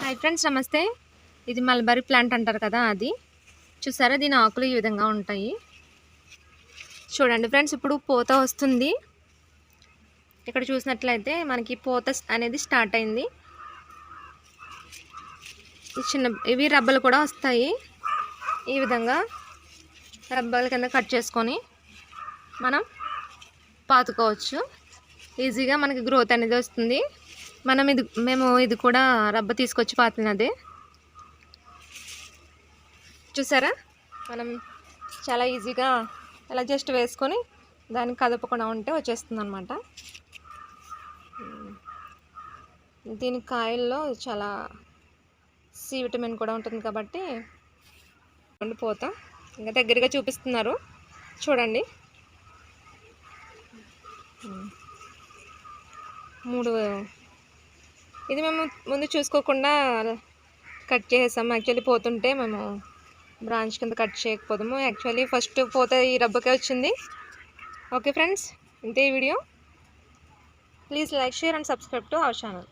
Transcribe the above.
Hi friends, నమస్తే. ఇది mulberry plant అంటారు కదా, అది చూసారా. దీని ఆకులు ఈ విధంగా ఉంటాయి. చూడండి ఫ్రెండ్స్, ఇప్పుడు పూత వస్తుంది. ఇక్కడ చూసినట్లయితే మనకి పూత అనేది స్టార్ట్ అయింది. ఇవి రబ్బలు కూడా వస్తాయి. ఈ విధంగా రబ్బల కింద కట్ చేసుకొని మనం పాతుకోవచ్చు. ఈజీగా మనకి గ్రోత్ అనేది వస్తుంది. మేము ఇది కూడా రబ్బ తీసుకొచ్చి పాతినదే. చూసారా, మనం చాలా ఈజీగా ఇలా జస్ట్ వేసుకొని దాన్ని కదపకుండా ఉంటే వచ్చేస్తుంది అనమాట. దీని కాయల్లో చాలా సి విటమిన్ కూడా ఉంటుంది కాబట్టి పోతా ఇంకా దగ్గరగా చూపిస్తున్నారు చూడండి. 3 ఇది మేము ముందు చూసుకోకుండా కట్ చేసాము. యాక్చువల్లీ పోతుంటే మేము బ్రాంచ్ కింద కట్ చేయకపోదాము. యాక్చువల్లీ ఫస్ట్ పోతే ఈ రబ్బకే వచ్చింది. ఓకే ఫ్రెండ్స్, ఇంతే ఈ video. Please like, share and subscribe to our channel.